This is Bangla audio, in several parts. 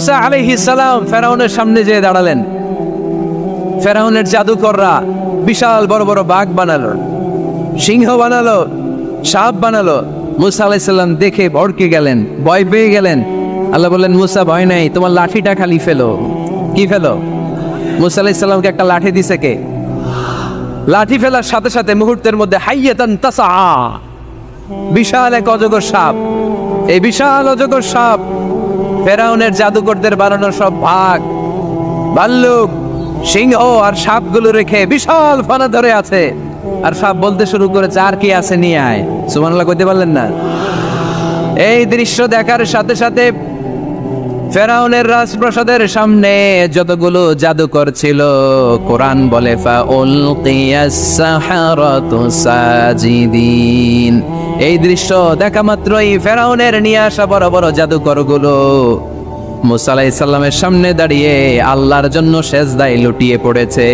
মুসা আলাইহিস সালাম ফেরাউনের সামনে যেয়ে দাঁড়ালেন। ফেরাউনের জাদুকররা বিশাল বড় বড় বাঘ বানালো, সিংহ বানালো, সাপ বানালো। মুসা আলাইহিস সালাম দেখে ভড়কে গেলেন, ভয় পেয়ে গেলেন। আল্লাহ বললেন, মুসা ভয় নাই, তোমার লাঠিটা খালি ফেলো। কি ফেলো? মুসা আলাইহিস সালামকে একটা লাঠি দিছে কে? লাঠি ফেলার সাথে সাথে মুহূর্তের মধ্যে হাইয়াতান তাসআ, বিশাল এক অজগর সাপ। এই বিশাল অজগর সাপ ফেরাউনের জাদুকরদের বানানো সব বাঘ, ভাল্লুক, সিংহ আর সাপগুলো রেখে বিশাল ফানা ধরে আছে। আর সাপ বলতে শুরু করেছে, আর কি আছে নিয়ে আয়। সুবহানাল্লাহ কইতে পারলেন না? এই দৃশ্য দেখার সাথে সাথে ফেরাউনের রাজপ্রাসাদের সামনে যতগুলো জাদুকর ছিল, কোরআন বলে ফাউলকিয়াস সাহারাতু সাজিদিন। এই দৃশ্য দেখা মাত্রই ফেরাউনের নিয়ে আসা বড় বড় জাদুকরগুলো মুসা আলাইহিস সালামের সামনে দাঁড়িয়ে আল্লাহর জন্য সেজদায় লুটিয়ে পড়েছে।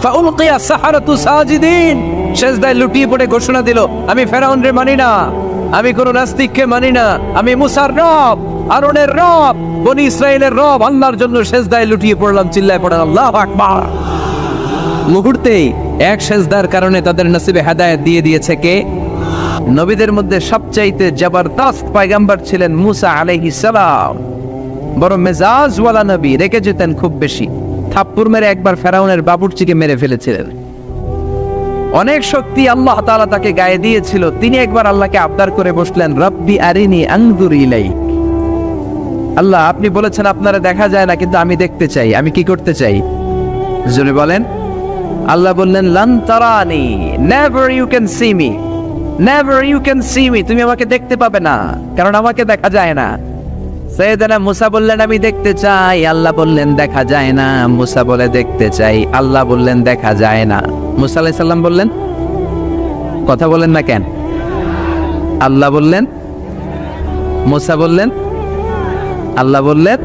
ফাউলকিয়াস সাহারাতু সাজিদিন, সেজদায় লুটিয়ে পড়ে ঘোষণা দিল, আমি ফেরাউনরে মানি না, আমি কোন নাস্তিককে মানি না, আমি মুসার রব, হারুনের রব, বনি ইসরাইলের রব, আল্লাহর জন্য সেজদায় লুটিয়ে পড়লাম। চিল্লায় পড়েন আল্লাহু আকবার। মুহূর্তেই এক সেজদার কারণে তাদের নসিবে হেদায়েত দিয়ে দিয়েছে কে? নবীদের মধ্যে সবচাইতে জবরদস্ত পয়গম্বর ছিলেন মুসা আলাইহিস সালাম। বড় মেজাজওয়ালা নবী, রেখে যেতেন খুব বেশি। থাপ্পড় মেরে একবার ফেরাউনের বাবুর্চিকে মেরে ফেলেছিলেন। অনেক শক্তি আল্লাহ তাআলা তাকে গায়ে দিয়েছিল। তিনি একবার আল্লাহকে আবদার করে বসলেন, রব্বি আরিনি আনজুর ইলাইক। আল্লাহ, আপনি বলেছেন আপনারা দেখা যায় না, কিন্তু আমি দেখতে চাই। আমি কি করতে চাই? জোরে বলেন। আল্লাহ বললেন, লান তারানি, never you can see me, never you can see me. তুমি আমাকে দেখতে পাবে না, কারণ আমাকে দেখা যায় না। সাইয়েদনা মুসা বললেন, আমি দেখতে চাই। আল্লাহ বললেন, দেখা যায় না। মুসা বলে, দেখতে চাই। আল্লাহ বললেন, দেখা যায় না। মুসা আলাইহিস সালাম বললেন, কথা বলেন না কেন? আল্লাহ বললেন, মুসা বললেন, আল্লাহ বললেন।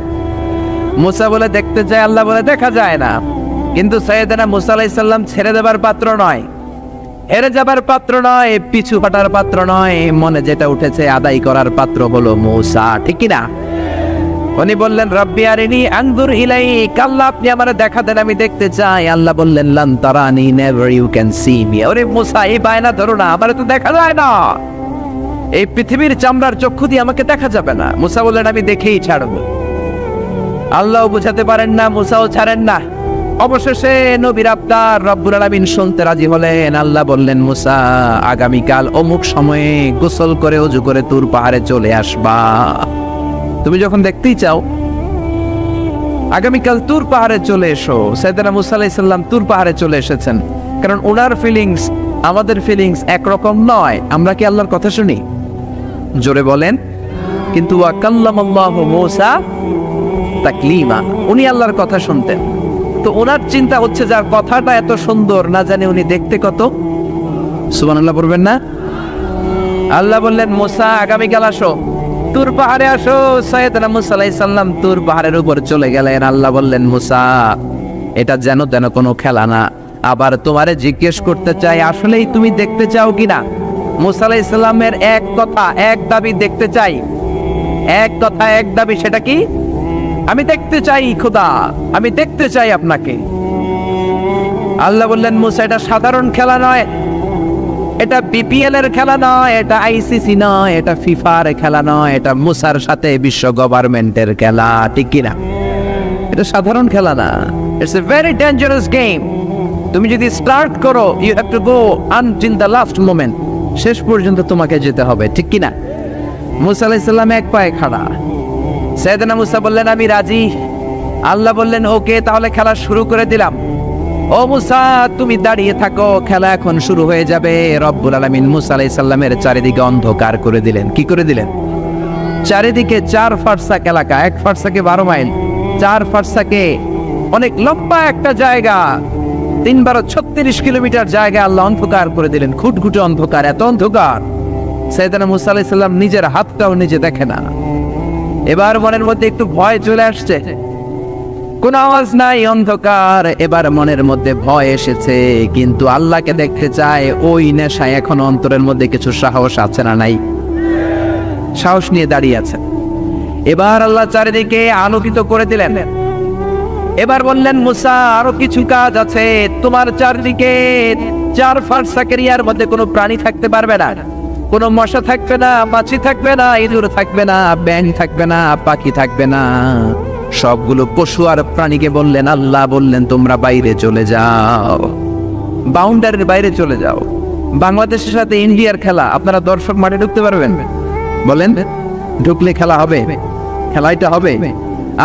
মুসা বলে দেখতে চাই, আল্লাহ বলে দেখা যায় না। কিন্তু সাইয়েদনা মুসা আলাইহিস সালাম ছেড়ে দেবার পাত্র নয়, হেরে যাবার পাত্র নয়, পিছু হটার পাত্র নয়। মনে যেটা উঠেছে আদায় করার পাত্র হলো মুসা, ঠিক কি না? উনি বললেন, রব্বি আরিনি আনজুর ইলাইক। আল্লাহ, আপনি আমারে দেখা দেন, আমি দেখতে চাই। আল্লাহ বললেন, লান তারানি, never you can see me. ওরে মুসা, এই বায়না ধরো না, আমারে তো দেখা যায় না। এই পৃথিবীর চামড়ার চক্ষু দিয়ে আমাকে দেখা যাবে না। মুসা বললেন, আমি দেখেই ছাড়বো। আল্লাহও বুঝাতে পারেন না, মুসাও ছাড়েন না। অবশেষে নবীর আবদার রব্বুল আলামিন শুনতে রাজি হলেন। আল্লাহ বললেন, মুসা, আগামীকাল অমুক সময়ে গোসল করে ওযু করে তুর পাহাড়ে চলে আসবা। তুমি যখন দেখতেই চাও, আগামীকাল তুর পাহাড়ে চলে এসো। সাইয়েদনা মুসা আলাইহিস সালাম তুর পাহাড়ে চলে এসেছেন, কারণ ওনার ফিলিংস আমাদের ফিলিংস একরকম নয়। আমরা কি আল্লাহর কথা শুনি? জোরে বলেন। কিন্তু ওয়া কাল্লামাল্লাহু মুসা তাকলিমা, উনি আল্লাহর কথা শুনতেন। তো ওনার চিন্তা হচ্ছে, যার কথাটা এত সুন্দর, না জানি উনি দেখতে কত। সুবহানাল্লাহ পড়বেন না? আল্লাহ বললেন, মুসা, আগামীকাল আসো, তুর পাহাড়ে আসো। সাইয়েদনা মুসা আলাইহিস সালাম তুর পাহাড়ের উপর চলে গেলেন। আল্লাহ বললেন, মুসা, এটা যেন তেন কোনো খেলা না। আবার তোমারে জিজ্ঞেস করতে চাই, আসলেই তুমি দেখতে চাও কিনা? মুসা আলাইহিস সালামের এক কথা এক দাবি, দেখতে চাই। এক কথা এক দাবি, সেটা কি? আমি দেখতে চাই খোদা, আমি দেখতে চাই আপনাকে। আল্লাহ বললেন, মুসা, এটা সাধারণ খেলা নয়, এটা বিপিএল এর খেলা নয়, এটা আইসিসি নয়, এটা ফিফার খেলা নয়, এটা মুসার সাথে বিশ্ব গভর্নমেন্টের খেলা, ঠিক কিনা? এটা সাধারণ খেলা না, it's a very dangerous game. তুমি যদি স্টার্ট করো, you have to go until the last moment. শেষ পর্যন্ত তোমাকে যেতে হবে, ঠিক কিনা? মুসা আলাইহিস সালাম এক পায়ে খাড়া। সাইয়েদনা মুসা বললেন, আমি রাজি। আল্লাহ বললেন, ওকে, তাহলে খেলা শুরু করে দিলাম। ও মুসা, তুমি দাঁড়িয়ে থাকো, খেলা এখন শুরু হয়ে যাবে। রব্বুল আলামিন মুসা আলাইহিস সালামের চারিদিকে অন্ধকার করে দিলেন। কি করে দিলেন? চারিদিকে 4 ফারসাক এলাকা, 1 ফারসাকে 12 মাইল, 4 ফারসাকে অনেক লম্বা একটা জায়গা, 3 × 36 কিলোমিটার জায়গা আল্লাহ অন্ধকার করে দিলেন। খুটখুটে অন্ধকার, এত অন্ধকার সাইয়েদনা মুসা আলাইহিস সালাম নিজের হাতটাও নিজে দেখে না। এবার মনের মধ্যে একটু ভয় চলে আসছে, কোন আওয়াজ নাই, অন্ধকার। এবার মনের মধ্যে ভয় এসেছে, কিন্তু আল্লাহকে দেখতে চায়। ওই নেশায় এখন অন্তরের মধ্যে কিছু সাহস আছে না নাই? সাহস নিয়ে দাঁড়িয়ে আছে। এবার আল্লাহ চারিদিকে আলোকিত করে দিলেন। এবার বললেন, মুসা আরো কিছু কাজ আছে, তোমার চারদিকে 4 ফারসাক এরিয়ার মধ্যে কোনো প্রাণী থাকতে পারবে না, কোনো মশা থাকবে না, মাছি থাকবে না, ইঁদুর থাকবে না, ব্যাঙ থাকবে না, পাখি থাকবে না। সবগুলো পশু আর প্রাণীকে বললেন, আল্লাহ বললেন তোমরা বাইরে চলে যাও, বাউন্ডারির বাইরে চলে যাও। বাংলাদেশের সাথে ইন্ডিয়ার খেলা, আপনারা দর্শক মাঠে ঢুকতে পারবেন? বলেন, ঢুকলে খেলা হবে? খেলাইটা হবে?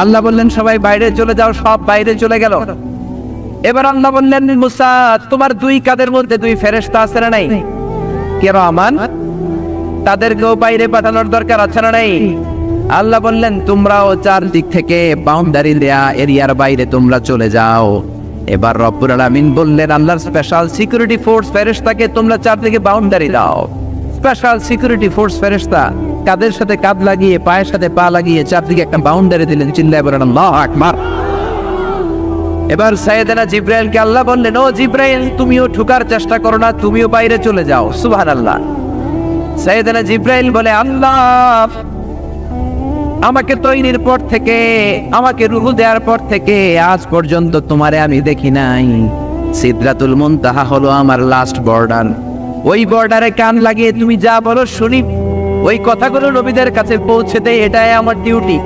আল্লাহ বললেন সবাই বাইরে চলে যাও, সব বাইরে চলে গেল। এবার আল্লাহ বললেন, মুসা তোমার 2 কাঁধের মধ্যে 2 ফেরেশতা আছে না নাই? কিরামান, তাদেরকেও বাইরে পাঠানোর দরকার আছে না নাই? আল্লাহ বললেন তোমরাও 4 দিক থেকে বাউন্ডারি দেয়া এরিয়ার বাইরে তোমরা চলে যাও। এবার রব্বুল আলামিন বললেন, আল্লাহর স্পেশাল সিকিউরিটি ফোর্স ফেরেশতাকে তোমরা 4 দিকে বাউন্ডারি দাও। স্পেশাল সিকিউরিটি ফোর্স ফেরেশতা কাদের সাথে কাঁধ লাগিয়ে, পায়ের সাথে পা লাগিয়ে 4 দিকে একটা বাউন্ডারি দিলেন। চিল্লায়ে বলেন আল্লাহু আকবার। এবার সাইয়েদনা জিব্রাইলকে আল্লাহ বললেন, ও জিব্রাইল তুমিও ঢোকার চেষ্টা করো না, তুমিও বাইরে চলে যাও। সুবহানাল্লাহ। সাইয়েদনা জিব্রাইল বলে, আল্লাহ আমাকে তৈরির পর থেকে, আমাকে রূহ দেওয়ার পর থেকে আজ পর্যন্ত তোমারে আমি দেখি নাই। সিদরাতুল মুনতাহা হলো আমার লাস্ট বর্ডার। ওই বর্ডারে কান লাগিয়ে তুমি যা বলো শুনি, ওই কথাগুলো নবীদের কাছে পৌঁছে দেয়, এটাই আমার ডিউটি।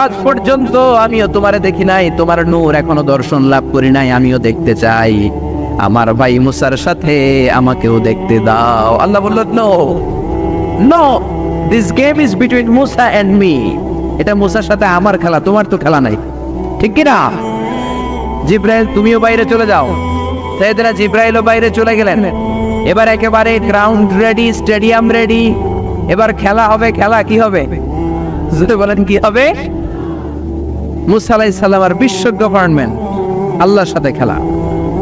আজ পর্যন্ত আমিও তোমারে দেখি নাই, তোমার নূর এখনো দর্শন লাভ করি নাই, আমিও দেখতে চাই। আমার ভাই মুসার সাথে আমাকেও দেখতে দাও। আল্লাহ বলল, no no, this game is between Musa and me. এটা মুসার সাথে আমার খেলা, তোমার তো খেলা নাই, ঠিক কি না? জিব্রাইল তুমিও বাইরে চলে যাও। সাইয়েদনা জিব্রাইলও বাইরে চলে গেলেন। এবার একেবারে গ্রাউন্ড রেডি, স্টেডিয়াম রেডি। এবার খেলা হবে। খেলা কি হবে? যদি বলেন কি হবে? মুসা আলাইহিস সালাম আর বিশ্ব গভর্নমেন্ট, আল্লাহর সাথে খেলা।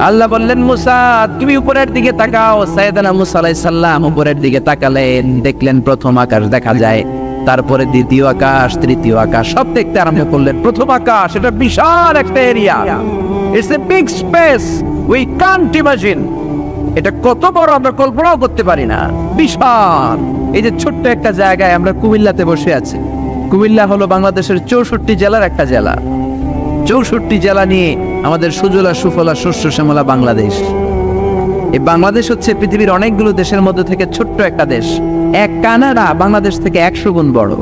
আল্লাহ বললেন, মুসা তুমি উপরের দিকে তাকাও। সাইয়েদনা মুসা আলাইহিস সালাম উপরের দিকে তাকালেন, দেখলেন প্রথম আকাশ দেখা যায়, তারপরে দ্বিতীয় আকাশ, তৃতীয় আকাশ, সব দেখতে আরম্ভ করলেন। প্রথম আকাশ, এটা বিশাল একটা area, it's a big space, we can't imagine. এটা কত বড় আমরা কল্পনাও করতে পারি না, বিশাল। এই যে ছোট্ট একটা জায়গায় আমরা কুমিল্লাতে বসে আছি। কুমিল্লা হলো বাংলাদেশের 64 জেলার একটা জেলা। 64 জেলা নিয়ে আমাদের সুজলা সুফলা শস্য শ্যামলা বাংলাদেশ। এই বাংলাদেশ হচ্ছে পৃথিবীর অনেকগুলো দেশের মধ্যে থেকে ছোট্ট একটা দেশ। এক কানাডা বাংলাদেশ থেকে 100 গুণ বড়,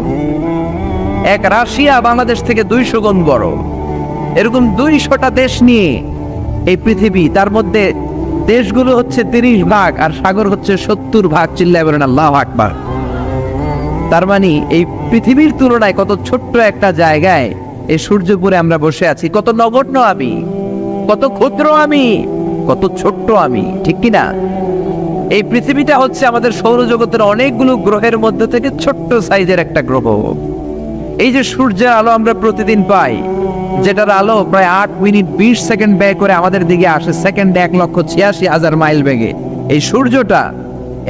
এক রাশিয়া বাংলাদেশ থেকে 200 গুণ বড়। এরকম 200টা দেশ নিয়ে এই পৃথিবী, তার মধ্যে দেশগুলো হচ্ছে 30 ভাগ আর সাগর হচ্ছে 70 ভাগ। চিল্লায়ে বলেন আল্লাহু আকবার। তার মানে এই পৃথিবীর তুলনায় কত ছোট্ট একটা জায়গায় এই সূর্যপুরে আমরা বসে আছি। কত নগণ্য আমি, কত ক্ষুদ্র আমি, কত ছোট্ট আমি, ঠিক কি না? এই পৃথিবীটা হচ্ছে আমাদের সৌরজগতের অনেকগুলো গ্রহের মধ্যে থেকে ছোট্ট সাইজের একটা গ্রহ। এই যে সূর্যের আলো আমরা প্রতিদিন পাই, যেটার আলো প্রায় 8 মিনিট 20 সেকেন্ড ব্যয় করে আমাদের দিকে আসে, সেকেন্ডে 1,86,000 মাইল বেগে। এই সূর্যটা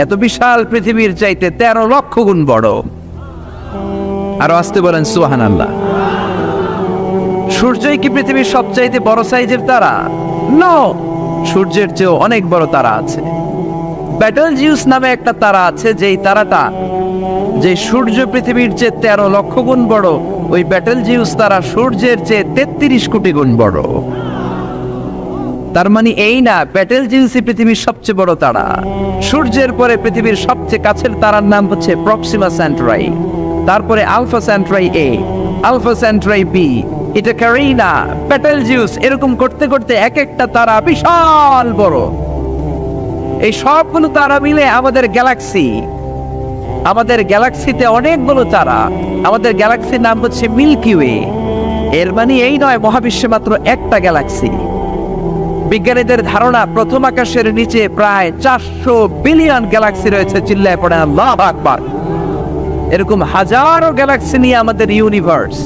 এত বিশাল পৃথিবীর চাইতে 13 লক্ষ গুণ বড়। আরো আসতে বলেন সুবহানাল্লাহ। সূর্যই কি পৃথিবীর সবচাইতে বড় সাইজের তারা? নো, সূর্যের চেয়েও অনেক বড় তারা আছে। ব্যাটেলজিউস নামে একটা তারা আছে, যেই তারাটা, যে সূর্য পৃথিবীর চেয়ে 13 লক্ষ গুণ বড়, ওই ব্যাটেলজিউস তারা সূর্যের চেয়ে 33 কোটি গুণ বড়। তার মানে এই না ব্যাটেলজিউসই পৃথিবীর সবচেয়ে বড় তারা। সূর্যের পরে পৃথিবীর সবচেয়ে কাছের তারার নাম হচ্ছে প্রক্সিমা সেন্টরাই, তারপরে আলফা সেন্টরাই এ, আলফা সেন্টরাই বি, এটা ক্যারিনা, ব্যাটেলজিউস, এরকম করতে করতে এক একটা তারা বিশাল বড়। এই সবগুলো তারা মিলে আমাদের গ্যালাক্সি। আমাদের গ্যালাক্সিতে অনেকগুলো তারা। আমাদের গ্যালাক্সির নাম হচ্ছে মিল্কি ওয়ে। এর মানে এই নয় মহাবিশ্বে মাত্র একটা গ্যালাক্সি। বিজ্ঞানীদের ধারণা প্রথম আকাশের নিচে প্রায় 400 বিলিয়ন গ্যালাক্সি রয়েছে। চিল্লায় পড়ে আল্লাহু আকবার। এরকম হাজারো গ্যালাক্সি নিয়ে আমাদের ইউনিভার্স,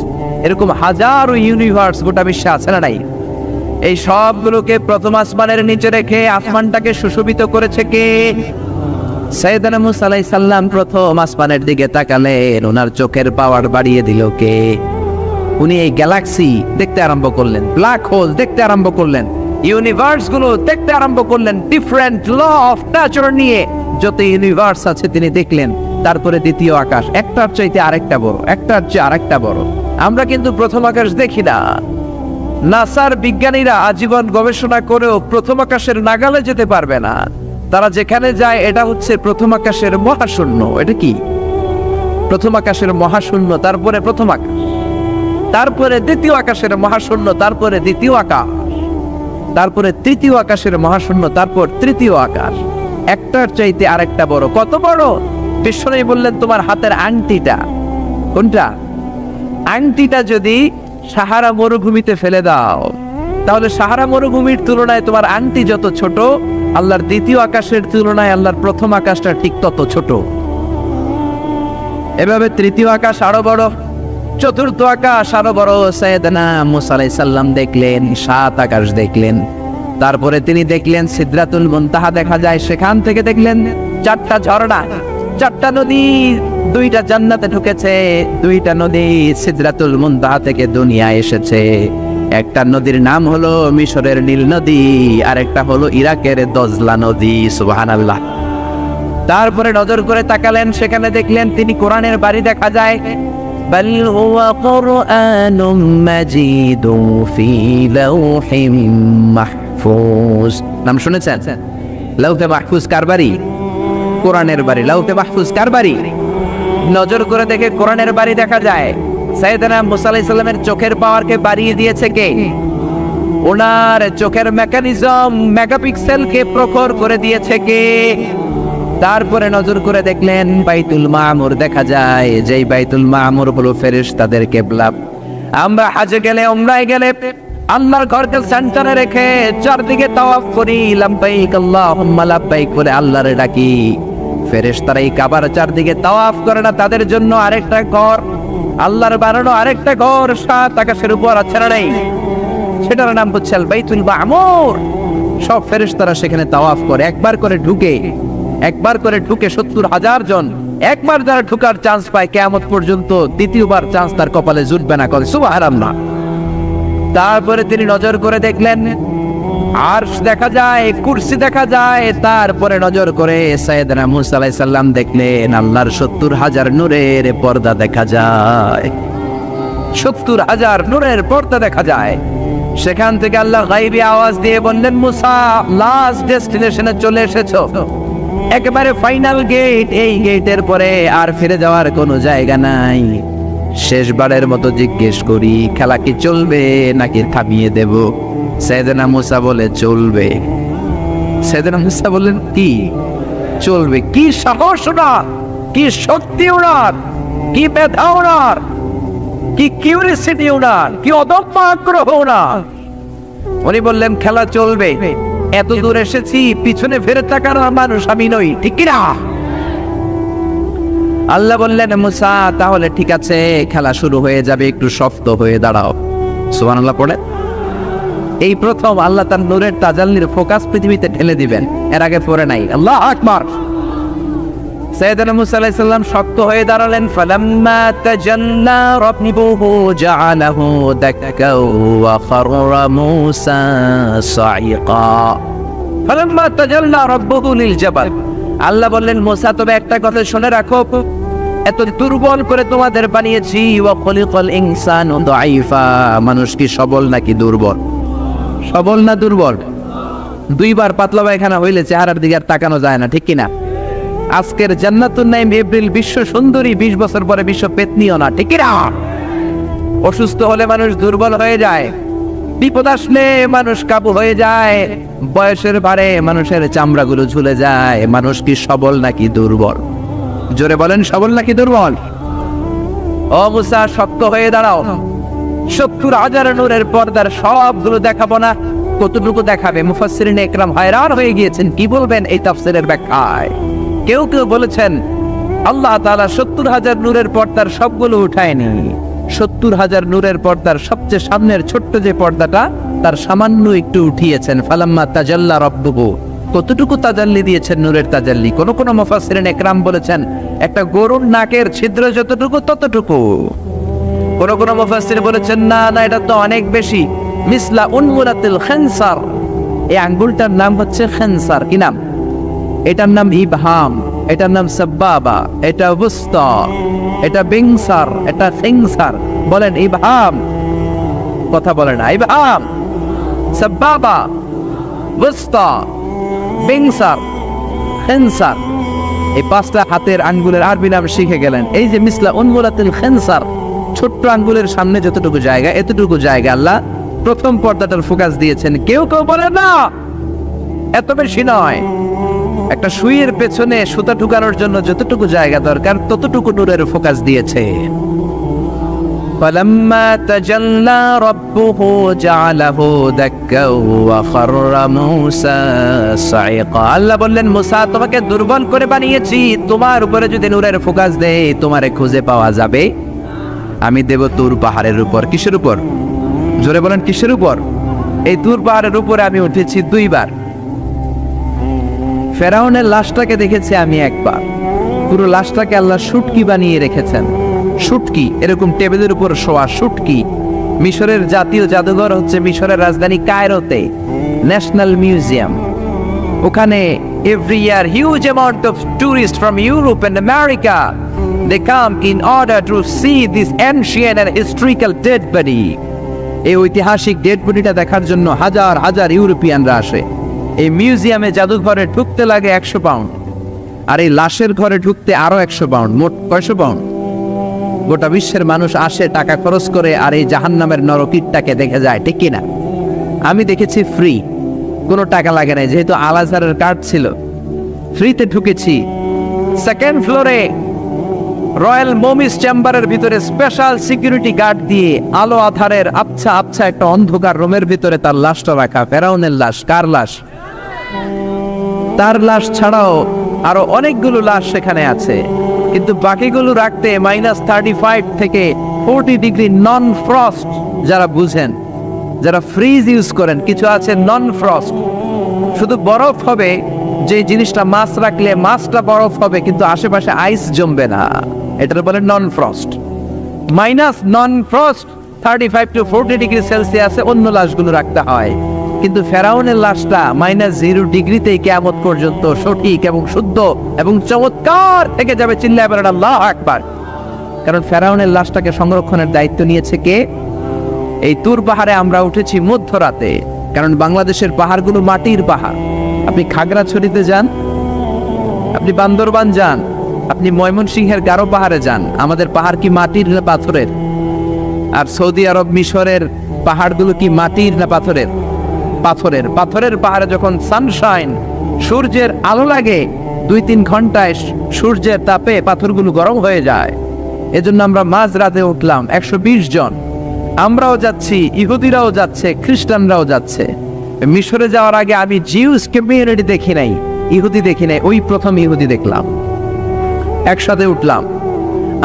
এরকম হাজারো ইউনিভার্স গোটা বিশ্বে আছে না নাই? এই সবগুলোকে প্রথম আসমানের নিচে রেখে আসমানটাকে সুশোভিত করেছে কে? সাইয়েদনা মুসা আলাইহিস সালাম প্রথম আসমানের দিকে তাকালেন, ওনার চোখের পাওয়ার বাড়িয়ে দিল কে? উনি এই গ্যালাক্সি দেখতে আরম্ভ করলেন, ব্ল্যাক হোল দেখতে আরম্ভ করলেন, ইউনিভার্স গুলো দেখতে আরম্ভ করলেন। ডিফারেন্ট ল অফ নেচার নিয়ে যত ইউনিভার্স আছে তিনি দেখলেন। তারপরে দ্বিতীয় আকাশ, একটার চাইতে আরেকটা বড়, একটার চেয়ে আরেকটা বড়। আমরা কিন্তু প্রথম আকাশ দেখি না। নাসার বিজ্ঞানীরা আজীবন গবেষণা করেও প্রথম আকাশের নাগালে যেতে পারবে না। তারা যেখানে যায় এটা হচ্ছে প্রথম আকাশের মহাশূন্য। এটা কি? প্রথম আকাশের মহাশূন্য, তারপরে প্রথম আকাশ, তারপরে দ্বিতীয় আকাশের মহাশূন্য, তারপরে দ্বিতীয় আকাশ, তারপরে তৃতীয় আকাশের মহাশূন্য, তারপর তৃতীয় আকাশ। একটার চাইতে আরেকটা বড়। কত বড়? বিশ্বনবী বললেন তোমার হাতের আংটিটা। কোনটা? আংটিটা যদি সাহারা মরুভূমিতে ফেলে দাও, তাহলে সাহারা মরুভূমির তুলনায় তোমার আংটি যত ছোট, আল্লাহর দ্বিতীয় আকাশের তুলনায় আল্লাহর প্রথম আকাশটা ঠিক তত ছোট। এভাবে তৃতীয় আকাশ আরো বড়, চতুর্থ আকাশ আরো বড়। সাইয়েদনা মুসা আলাইহিস সালাম দেখলেন, 7 আকাশ দেখলেন। তারপরে তিনি দেখলেন সিদরাতুল মুনতাহা দেখা যায়, সেখান থেকে দেখলেন 4টা ঝর্ণা, 4টা নদী। 2টা জান্নাতে ঢুকেছে, 2টা নদী সিদরাতুল মুনতাহা থেকে দুনিয়ায় এসেছে। একটা নদীর নাম হলো মিশরের নীল নদী, আর একটা হলো ইরাকের দজলা নদী। সুবহানাল্লাহ। তারপরে নজর করে তাকালেন, সেখানে দেখলেন তিনি কোরআনের বাড়ি দেখা যায়। বাল হুয়া কুরআনুম মাজিদুন ফি লাওহিম মাহফুজ। নাম শুনেছেন? লাওহে মাহফুজ কার বাড়ি? কোরআনের বাড়ি। লাওহে মাহফুজ কার বাড়ি? নজর করে দেখে কোরআনের বাড়ি দেখা যায়। সাইয়েদনা মুসা আলাইহিস সালামের চোখের পাওয়ারকে বাড়িয়ে দিয়েছে কে? ওনার চোখের মেকানিজম, মেগাপিক্সেলকে প্রখর করে দিয়েছে কে? তারপরে নজর করে দেখলেন বাইতুল মামুর দেখা যায়, যেই বাইতুল মামুর হলো ফেরেশতাদের কিবলা। আমরা হজে গেলে, উমরায় গেলে আল্লাহর ঘরকে সেন্টারে রেখে চারদিকে তাওয়াফ করি, লাব্বাইক আল্লাহুম্মা লাব্বাইক বলে আল্লাহরে ডাকি। ফেরেশতারা এই কাবার চারদিকে তাওয়াফ করে না, তাদের জন্য আরেকটা ঘর, আল্লাহর বানানো আরেকটা ঘর 7 আকাশের উপর আছে না নাই? সেটার নাম হচ্ছে আল বাইতুল মামুর। সব ফেরেশতারা সেখানে তাওয়াফ করে, একবার করে ঢুকে 70,000 জন। একবার যারা ঢুকার চান্স পায়, কিয়ামত পর্যন্ত দ্বিতীয়বার চান্স তার কপালে জুটবে না। করে সুবহানাল্লাহ। তারপরে তিনি নজর করে দেখলেন আরশ দেখা যায়, কুরসি দেখা যায়। তারপরে নজর করে সাইয়েদনা মুসা আলাইহিস সালাম দেখলেন আল্লাহর 70,000 নূরের পর্দা দেখা যায়। 70,000 নূরের পর্দা দেখা যায়। সেখান থেকে আল্লাহ গায়বী আওয়াজ দিয়ে বললেন, মুসা লাস্ট ডেস্টিনেশনে চলে এসেছো, একেবারে ফাইনাল গেট। এই গেটের পরে আর ফিরে যাওয়ার কোনো জায়গা নাই। শেষবারের মতো জিজ্ঞেস করি, খেলা কি চলবে নাকি থামিয়ে দেব? সাইয়েদনা মুসা বলে চলবে। সাইয়েদনা মুসা বললেন কি চলবে? কি সাহস ওনার, কি শক্তি ওনার, কি মেধা ওনার, কি কিউরিসিটি ওনার, কি অদম্য আগ্রহ ওনার। উনি বললেন খেলা চলবে। এত দূর এসেছি, পিছনে ফিরে তাকার মানুষ আমি নই, ঠিক কিনা? আল্লাহ বললেন মুসা তাহলে ঠিক আছে, খেলা শুরু হয়ে যাবে, একটু শক্ত হয়ে দাঁড়াও। সুবহানাল্লাহ পড়ে। এই প্রথম আল্লাহ তার নূরের তাজাল্লির ফোকাস পৃথিবীতে ঢেলে দিবেন, এর আগে পড়ে নাই। আল্লাহু আকবার। সাইয়েদনা মুসা আলাইহিস সালাম শক্ত হয়ে দাঁড়ালেন। ফালাম্মা তাজাল্লা রাব্বুহু জাআলাহু দাক্কা ওয়া খাররা মুসা সাইকা। ফালাম্মা তাজাল্লা রাব্বুহু লিল জাবাল। আল্লাহ বললেন মুসা তবে একটা কথা শুনে রাখো, এত দুর্বল করে তোমাদের বানিয়েছি। ওয়া খলিকাল ইনসানু দাঈফা। মানুষ কি সবল নাকি দুর্বল? সবল না দুর্বল? 2বার পাতলা পায়খানা হইলে চেহারার দিকে আর তাকানো যায় না, ঠিক কিনা? আজকের জান্নাতুন নাইম এপ্রিল বিশ্ব সুন্দরী, 20 বছর পরে বিশ্ব পেতনিও না, ঠিক কিনা? অসুস্থ হলে মানুষ দুর্বল হয়ে যায়, বিপদ আসলে মানুষ কাবু হয়ে যায়, বয়সের ভারে মানুষের চামড়াগুলো ঝুলে যায়। মানুষ কি সবল নাকি দুর্বল? জোরে বলেন, সবল নাকি দুর্বল? ও মুসা শক্ত হয়ে দাঁড়াও। 70,000 নূরের পর্দার সবগুলো দেখাবো না, কতটুকু দেখাবে? মুফাসসিরিনে ইকরাম hayran হয়ে গিয়েছেন, কি বলবেন এই তাফসীরের ব্যাখ্যায়? কেউ কেউ বলেছেন আল্লাহ তাআলা 70,000 নূরের পর্দার সবগুলো উঠায়নি। 70,000 নূরের পর্দার সবচেয়ে সামনের ছোট্ট যে পর্দাটা, তার সামান্য একটু উঠিয়েছেন। ফালাম্মা তাজাল্লা রাব্বুহু। কতটুকু তাজাল্লি দিয়েছেন নূরের তাজাল্লি? কোন কোন মুফাসসিরিনে ইকরাম বলেছেন একটা গরুর নাকের ছিদ্র যতটুকু ততটুকু। কোন কোন মুফাসসির বলেছেন না না, এটা তো অনেক বেশি। মিসলা উনমুরাতিল খানসার। এই আঙ্গুলটার নাম হচ্ছে খানসার। কি নাম? এটার নাম ইবহাম। এটার নাম সাব্বাবা, এটা বুস্তা, এটা বিংসার, এটা সিংসার। বলেন ইবহাম, কথা বলেন না, ইবহাম, সাব্বাবা, বুস্তা, বিংসার, খিনসার। এই পাঁচটা হাতের আঙ্গুলের আরবি নাম শিখে গেলেন। এই যে মিসলা উনমুলাতিল খিনসার, ছোট্ট আঙ্গুলের সামনে যতটুকু জায়গা, এতটুকু জায়গা আল্লাহ প্রথম পর্দাটার ফোকাস দিয়েছেন। কেউ কেউ বলে না এত বেশি নয়, একটা সুইয়ের পেছনে সুতা ঢুকানোর জন্য যতটুকু জায়গা দরকার ততটুকু নূরের ফোকাস দিয়েছে। فَلَمَّا تَجَلَّى رَبُّهُ جَعَلَهُ دَكًّا وَخَرَّ مُوسَى صَعِقًا। আল্লাহ বললেন, মুসা তোমাকে দুর্বল করে বানিয়েছি, তোমার উপরে যদি নূরের ফোকাস দেই তোমারে খুঁজে পাওয়া যাবে। আমি দেব তুর পাহাড়ের উপর। কিসের উপর? জোরে বলেন, কিসের উপর? এই তুর পাহাড়ের উপরে আমি উঠেছি দুইবার। ফেরাউনের লাশটাকে দেখেছি আমি একবার। পুরো লাশটাকে আল্লাহ শুটকি বানিয়ে রেখেছেন। শুটকি, এরকম টেবিলের উপর শোয়া শুটকি। মিশরের জাতীয় জাদুঘর হচ্ছে মিশরের রাজধানী কায়রোতে, ন্যাশনাল মিউজিয়াম। ওখানে every year huge amount of tourist from Europe and America they come in order to see this ancient and historical dead body. এই ঐতিহাসিক ডেড বডিটা দেখার জন্য হাজার হাজার ইউরোপিয়ানরা আসে। এই মিউজিয়ামে জাদুঘরে ঢুকতে লাগে 100 পাউন্ড, আর এই লাশের ঘরে ঢুকতে আরো 100 পাউন্ড, মোট 500 পাউন্ড। গোটা বিশ্বের মানুষ আসে টাকা খরচ করে আর এই জাহান্নামের নরকীটটাকে দেখে যায়, ঠিক কিনা? আমি দেখেছি ফ্রি, কোনো টাকা লাগে নাই, যেহেতু আল আজহারের কার্ড ছিল, ফ্রিতে ঢুকেছি। সেকেন্ড ফ্লোরে রয়্যাল মমিস চেম্বারের ভিতরে স্পেশাল সিকিউরিটি গার্ড দিয়ে আলো আধারের আবছা আবছা একটা অন্ধকার রুমের ভিতরে তার লাশটা রাখা। ফেরাউনের লাশ। কার লাশ? তার লাশ ছাড়াও আরো অনেকগুলো লাশ সেখানে আছে, কিন্তু বাকিগুলো রাখতে -35 থেকে 40 ডিগ্রি নন ফ্রস্ট। যারা বুঝেন, যারা ফ্রিজ ইউজ করেন, কিছু আছে নন ফ্রস্ট, শুধু বরফ হবে, যে জিনিসটা মাছ রাখলে মাছটা বরফ হবে কিন্তু আশেপাশে আইস জমবে না, এটার বলে non frost. Non frost 35 to 40 degree সেলসিয়াসে অন্য লাশগুলো রাখতে হয়, কিন্তু ফেরাউনের লাশটা -0 ডিগ্রিতেই কিয়ামত পর্যন্ত সঠিক এবং শুদ্ধ এবং চমৎকার থেকে যাবে। চিল্লায় বলেন আল্লাহু আকবার। কারণ ফেরাউনের লাশটাকে সংরক্ষণের দায়িত্ব নিয়েছে কে? এই তুর পাহাড়ে আমরা উঠেছি মধ্যরাতে, কারণ বাংলাদেশের পাহাড়গুলো মাটির পাহাড়। আপনি খাগড়াছড়িতে যান, আপনি বান্দরবান যান, আপনি ময়মনসিংহের গারো পাহাড়ে যান, আমাদের পাহাড় কি মাটির না পাথরের? আর সৌদি আরব মিশরের পাহাড়গুলো কি মাটির না পাথরের? পাথরের। পাথরের পাহাড়ে যখন সানশাইন, সূর্যের আলো লাগে, 2-3 ঘন্টায় সূর্যের তাপে পাথরগুলো গরম হয়ে যায়। এজন্য আমরা মাঝ রাতে উঠলাম, 120 জন। আমরাও যাচ্ছি, ইহুদিরাও যাচ্ছে, খ্রিস্টানরাও যাচ্ছে। মিশরে যাওয়ার আগে আমি জিউস কমিউনিটি দেখি নাই, ইহুদি দেখি নাই, ওই প্রথম ইহুদি দেখলাম। একসাথে উঠলাম।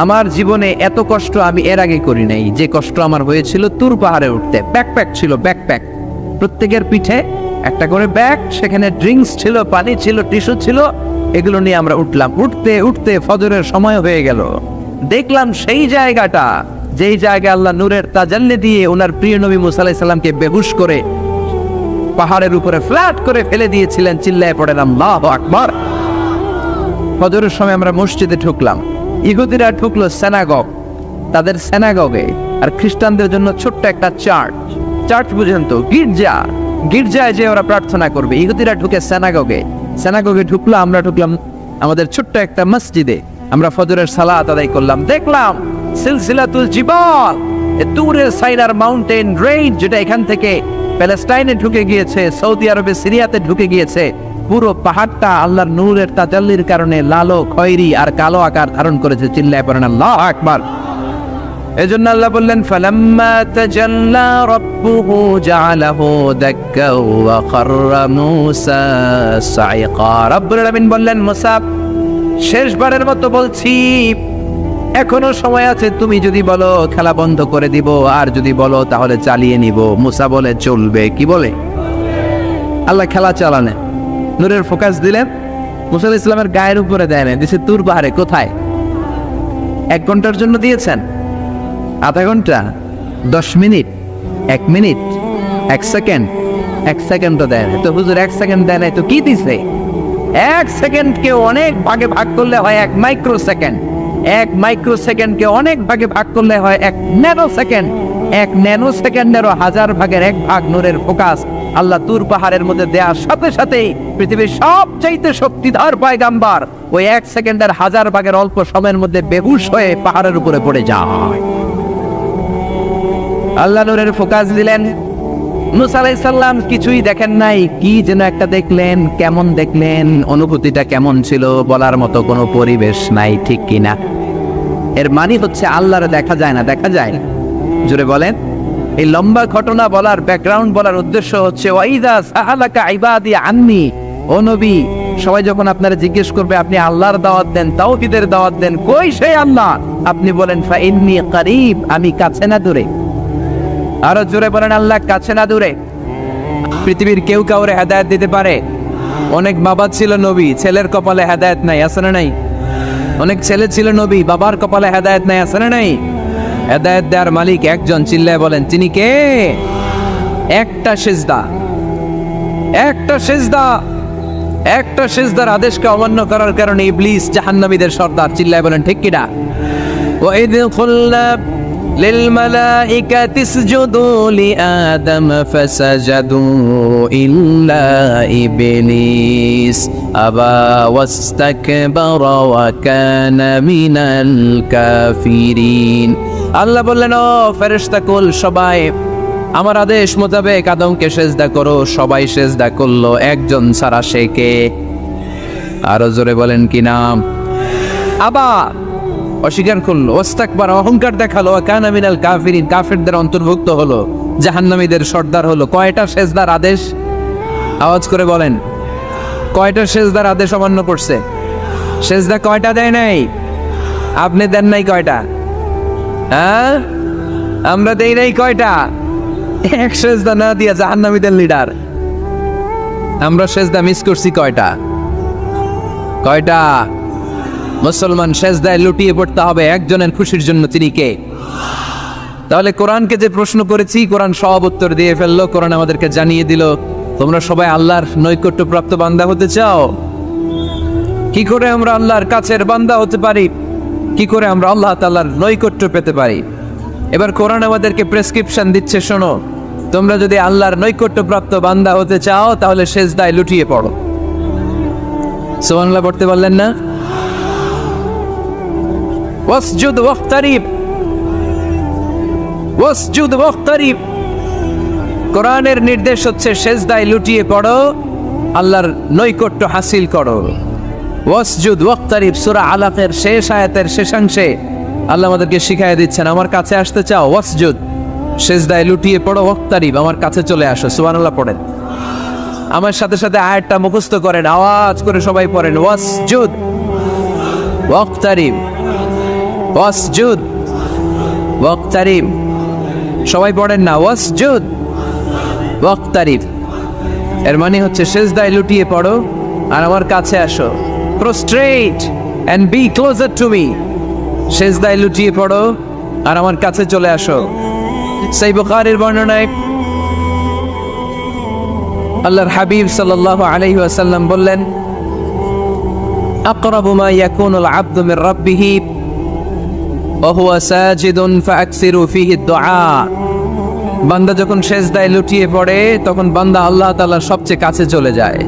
আমার জীবনে এত কষ্ট আমি এর আগে করি নাই, যে কষ্ট আমার হয়েছিল তুর পাহাড়ে উঠতে। ব্যাকপ্যাক ছিল, ব্যাকপ্যাক, প্রত্যেকের পিঠে একটা করে ব্যাগ, সেখানে ড্রিঙ্কস ছিল, পানি ছিল, টিস্যু ছিল, এগুলো নিয়ে আমরা উঠলাম। উঠতে উঠতে ফজরের সময় হয়ে গেল। দেখলাম সেই জায়গাটা, যেই জায়গায় আল্লাহ নূরের তাজাল্লি দিয়ে ওনার প্রিয় নবী মুসা আলাইহিস সালামকে বেহুশ করে পাহাড়ের উপরে ফ্ল্যাট করে ফেলে দিয়েছিলেন। চিল্লায় পড়েন আল্লাহু আকবার। ফজরের সময় আমরা মসজিদে ঢুকলাম। ইহুদিরা ঢুকলো সিনাগগ, তাদের সিনাগগে, আর খ্রিস্টানদের জন্য ছোট্ট একটা চার্চ। চার্চ বুঝেন তো, গির্জা। গির্জায় যে ওরা প্রার্থনা করবে। ইহুদিরা ঢুকে সিনাগগে। সিনাগগে ঢুকলো, আমরা ঢুকলাম আমাদের ছোট্ট একটা মসজিদে। আমরা ফজরের সালাত আদায় করলাম। দেখলাম সিলসিলাতুল জিবাল, দূরের সাইনার মাউন্টেন রেঞ্জ, যেটা এখান থেকে প্যালেস্টাইনে ঢুকে গিয়েছে, সৌদি আরবে, সিরিয়াতে ঢুকে গিয়েছে। পুরো পাহাড়টা আল্লাহর নূরের তাজাল্লির কারণে লালো, খয়েরি আর কালো আকার ধারণ করেছে। চিল্লায় পড়েন আল্লাহু আকবার। এজন্য আল্লাহ বললেন, ফালাম্মা তাজাল্লা রাব্বুহু জাআলাহু দাক্কা ওয়া খাররা মূসা সাইকা। রব্বুল আলামিন বললেন, মুসা শেষবারের মতো বলছি, এখনো সময় আছে, তুমি যদি বলো খেলা বন্ধ করে দিব, আর যদি বলো তাহলে চালিয়ে নিব। মুসা বলে চলবে। কি বলে? আল্লাহ খেলা চালানে, নূরের ফোকাস দিলেন। মুসা আলাইহিস সালামের গায়ের উপরে দেয় না, দিছে তুর পাহাড়ে। কোথায়? 1 ঘন্টার জন্য দিয়েছেন, আধা ঘন্টা, 10 মিনিট, 1 মিনিট, 1 সেকেন্ড, 1 সেকেন্ডও দেয় না। তো হুজুর 1 সেকেন্ড দেয় নাই তো কি দিছে? এক সেকেন্ডকে অনেক ভাগে ভাগ করলে হয় 1 মাইক্রো সেকেন্ড, 1 মাইক্রো সেকেন্ডকে অনেক ভাগে ভাগ করলে হয় 1 ন্যানো সেকেন্ড, 1 ন্যানো সেকেন্ডেরও 1000 ভাগের 1 ভাগ নূরের ফোকাস আল্লাহ তুর পাহাড়ের মধ্যে দেওয়ার সাথে সাথেই পৃথিবীর সবচাইতে শক্তিধর পয়গাম্বার ওই 1 সেকেন্ডের 1000 ভাগের অল্প সময়ের মধ্যে বেহুশ হয়ে পাহাড়ের উপরে পড়ে যায়। আল্লাহ নূরের ফোকাস দিলেন। মুসা আলাইহিস সালাম কিছুই দেখেন নাই, কি যেন একটা দেখলেন। কেমন দেখলেন, অনুভূতিটা কেমন ছিল বলার মতো কোনো পরিবেশ নাই, ঠিক কিনা? এর মানে হচ্ছে আল্লাহরে দেখা যায় না, দেখা যায় না। জোরে বলেন। এই লম্বা ঘটনা বলার, ব্যাকগ্রাউন্ড বলার উদ্দেশ্য হচ্ছে ওয়াইদা সাআলাকা ইবাদি আন্নি, ও নবী, সবাই যখন আপনারা জিজ্ঞেস করবে আপনি আল্লাহর দাওয়াত দেন, তাওহীদের দাওয়াত দেন, কই সেই আল্লাহ? আপনি বলেন ফা ইন্নী করিব, আমি কাছে না দূরে। আরো জোরে বলেন আল্লাহ কাছে না দূরে। পৃথিবীর কেউ কাউরে হেদায়েত দিতে পারে? অনেক বাবা ছিল নবী, ছেলের কপালে হেদায়েত নাই, আছে না নাই? অনেক ছেলে ছিল নবী, বাবার কপালে হেদায়েত নাই, আছে না নাই? হেদায়েত দেওয়ার মালিক একজন, চিল্লায় বলেন তিনি কে? একটা সিজদা, একটা সিজদা, একটা সিজদার আদেশকে অমান্য করার কারণে ইবলিস জাহান্নামীদের সর্দার, চিল্লায় বলেন ঠিক কিনা? ওয়াইদ কুল্লা للملائكة اسجدوا لآدم فسجدوا إلا إبليس أبى واستكبر وكان من الكافرين। আল্লাহ বললেন, ও ফেরেশতা কুল সবাই আমার আদেশ মোতাবেক আদমকে সেজদা করো। সবাই সেজদা করলো, একজন ছাড়া, সে কে? আরো জোরে বলেন কি নাম? আবার অস্বীকার করলো, ওয়াস্তাকবার, অহংকার দেখালো, কানা মিনাল কাফিরিন, কাফিরদের অন্তর্ভুক্ত হলো, জাহান্নামীদের সর্দার হলো। কয়টা সেজদার আদেশ? আওয়াজ করে বলেন, কয়টা সেজদার আদেশ অমান্য করছে? সেজদা কয়টা দেয় নাই? আপনি দেন নাই কয়টা? হ্যাঁ, আমরা দেই নাই কয়টা? এক সেজদা না দিয়া জাহান্নামীদের লিডার। আমরা সেজদা মিস করছি কয়টা? কয়টা? মুসলমান সেজদায় লুটিয়ে পড়তে হবে একজনের খুশির জন্য, তিনি কে? তাহলে কোরআনকে যে প্রশ্ন করেছি, কোরআন সব উত্তর দিয়ে ফেললো। কোরআন আমাদেরকে জানিয়ে দিল তোমরা সবাই আল্লাহর নৈকট্যপ্রাপ্ত বান্দা হতে চাও। কি করে আমরা আল্লাহর কাছের বান্দা হতে পারি? কি করে আমরা আল্লাহ তাআলার নৈকট্য পেতে পারি? এবার কোরআন আমাদেরকে প্রেসক্রিপশন দিচ্ছে, শোনো, তোমরা যদি আল্লাহর নৈকট্যপ্রাপ্ত বান্দা হতে চাও তাহলে সেজদায় লুটিয়ে পড়ো। সুবহানাল্লাহ পড়তে পারলেন না? ওয়াসজুদ ওয়াক্তারিব, ওয়াসজুদ ওয়াক্তারিব। কোরআনের নির্দেশ হচ্ছে সেজদায় লুটিয়ে পড়ো, আল্লাহর নৈকট্য হাসিল করো। ওয়াসজুদ ওয়াক্তারিব, সূরা আলাকের শেষ আয়াতের শেষাংশে আল্লাহ আমাদেরকে শিখাইয়া দিচ্ছেন, আমার কাছে আসতে চাও, ওয়াসজুদ, সেজদায় লুটিয়ে পড়ো, ওয়াক্তারিব, আমার কাছে চলে আসো। সুবহানাল্লাহ পড়েন। আমার সাথে সাথে আয়াতটা মুখস্থ করেন, আওয়াজ করে সবাই পড়েন, ওয়াসজুদ ওয়াক্তারিব, ওয়াসজুদ ওয়াক্তারিব। সবাই পড়েন না, ওয়াসজুদ ওয়াক্তারিব। এর মানে হচ্ছে সেজদায় লুটিয়ে পড়ো আর আমার কাছে আসো। Prostrate and be closer to me. সেজদায় লুটিয়ে পড়ো আর আমার কাছে চলে আসো। সেই বুখারীর বর্ণনায় আল্লাহর হাবিব সাল্লাল্লাহু আলাইহি ওয়াসাল্লাম বললেন, আকরাবু মা ইয়াকুনুল আবদু মির রাব্বিহি ওয়া হুয়া সাজিদুন ফাআকসিরু ফীহি দুআ। বান্দা যখন সেজদায় লুটিয়ে পড়ে তখন বান্দা আল্লাহ তাআলার সবচেয়ে কাছে চলে যায়।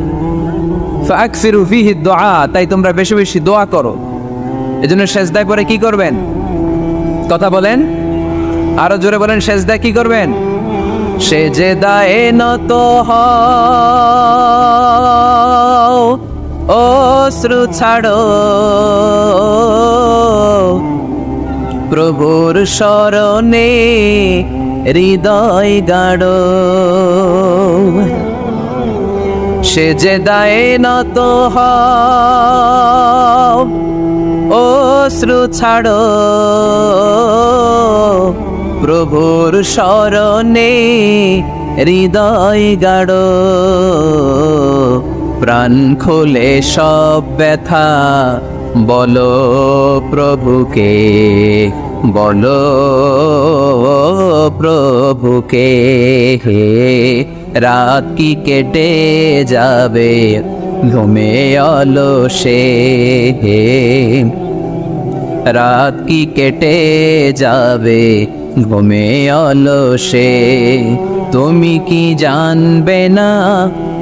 ফাআকসিরু ফীহি দুআ, তাই তোমরা বেশি বেশি দোয়া করো। এজন্য সেজদায় পড়ে কি করবেন? কথা বলেন, আরো জোরে বলেন, সেজদায় কি করবেন? সেজদায়ে নত হও, অশ্রু ছাড়ো, প্রভুর শরণে হৃদয় গাড়ো। সেজদায়ে নত হও, অশ্রু ছাড়ো, প্রভুর শরণে হৃদয় গাড়ো। প্রাণ খুলে সব ব্যথা বলো প্রভুকে, বলো প্রভুকে। রাত কি কেটে যাবে ঘুমে অলসে রাত কি কেটে যাবে ঘুমে অলসে, তুমি কি জানবে না